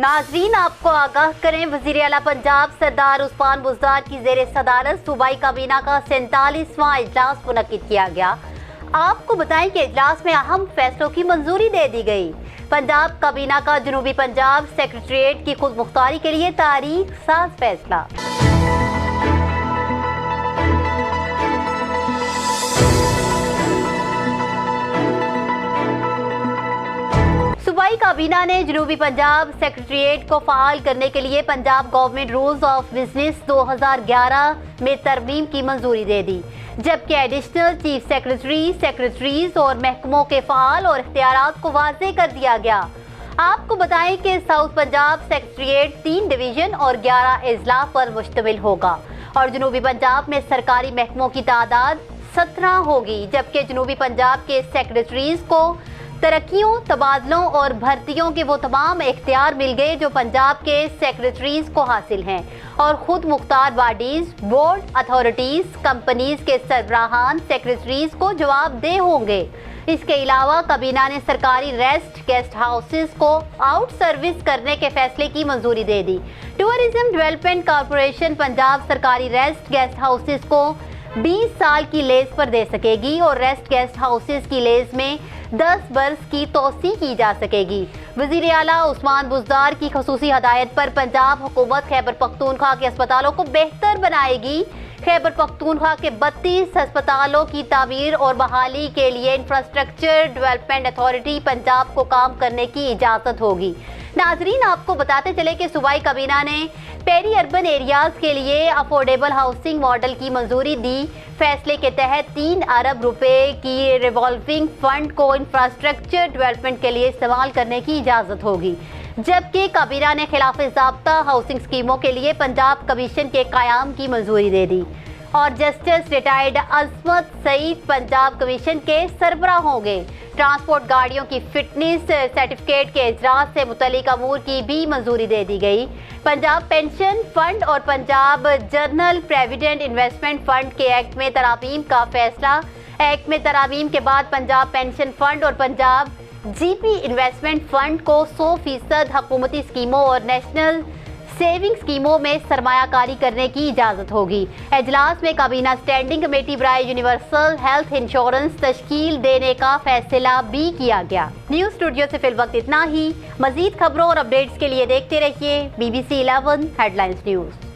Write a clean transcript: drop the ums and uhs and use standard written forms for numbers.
नाज़रीन, आपको आगाह करें, वज़ीर आला पंजाब सरदार उस्मान बुज़दार की ज़ेर सदारत सूबाई काबीना का 47वां इजलास मुनक्किद किया गया। आपको बताएं कि इजलास में अहम फैसलों की मंजूरी दे दी गई। पंजाब काबीना का जनूबी पंजाब सेक्रेटेरिएट की खुद मुख्तारी के लिए तारीख साज फैसला। सूबाई काबीना ने जनूबी पंजाब सेक्रेटेरिएट को फ़ाल करने के लिए Punjab government rules of business 2011 में तरमीम की मंजूरी दे दी, जबकि एडिशनल चीफ सेक्रेटरीज और महकमों के फ़ाल और इख्तियारात को वाज़ेह कर दिया गया। आपको बताएं कि साउथ पंजाब सेक्रेटेरिएट 3 डिवीज़न और 11 अजला पर मुश्तमिल होगा और जनूबी पंजाब में सरकारी महकमों की तादाद 17 होगी, जबकि जनूबी पंजाब के सेक्रेटरीज को तरक्कियों, तबादलों और भर्तियों के वो तमाम इख्तियार मिल गए जो पंजाब के सेक्रेटरीज को हासिल हैं और खुद Mukhtar bodies, board, authorities, companies के सरबराहान सेक्रेटरीज को जवाबदेह होंगे। इसके अलावा काबीना ने सरकारी रेस्ट गेस्ट हाउसेस को आउट सर्विस करने के फैसले की मंजूरी दे दी। टूरिज्म डेवलपमेंट कॉरपोरेशन पंजाब सरकारी रेस्ट गेस्ट हाउसेस को 20 साल की लीज पर दे सकेगी और रेस्ट गेस्ट हाउसेस की लीज में 10 बरस की तोसी की जा सकेगी। वज़ीर आला उस्मान बुज़दार की ख़ुसूसी हदायत पर पंजाब हुकूमत खैबर पख्तूनख्वा के अस्पतालों को बेहतर बनाएगी। खैबर पख्तूनख्वा के 32 अस्पतालों की तामीर और बहाली के लिए इंफ्रास्ट्रक्चर डेवलपमेंट अथॉरिटी पंजाब को काम करने की इजाज़त होगी। नाजरीन, आपको बताते चले कि सूबाई काबीना ने पेरी अर्बन एरियाज के लिए अफोर्डेबल हाउसिंग मॉडल की मंजूरी दी। फैसले के तहत 3 अरब रुपए की रिवॉल्विंग फंड को इंफ्रास्ट्रक्चर डेवलपमेंट के लिए इस्तेमाल करने की इजाज़त होगी, जबकि काबीना ने खिलाफ ज़ाब्ता हाउसिंग स्कीमों के लिए पंजाब कमीशन के क़याम की मंजूरी दे दी और जस्टिस रिटायर्ड अजमत सईद पंजाब कमीशन के सरबराह होंगे। ट्रांसपोर्ट गाड़ियों की फिटनेस सर्टिफिकेट के इजरात से मुतल्लिक अमूर की भी मंजूरी दे दी गई। पंजाब पेंशन फंड और Punjab general provident investment fund के एक्ट में तरामीम का फैसला। एक्ट में तरामीम के बाद पंजाब पेंशन फंड और पंजाब जीपी इन्वेस्टमेंट फंड को 100% हुकूमती स्कीमों और नेशनल सेविंग स्कीमों में सरमायाकारी करने की इजाज़त होगी। इजलास में काबीना स्टैंडिंग कमेटी बराए यूनिवर्सल हेल्थ इंश्योरेंस तश्कील देने का फैसला भी किया गया। न्यूज़ स्टूडियो से फिलवक्त इतना ही। मज़ीद खबरों और अपडेट्स के लिए देखते रहिए BBC 11 हेडलाइंस न्यूज़।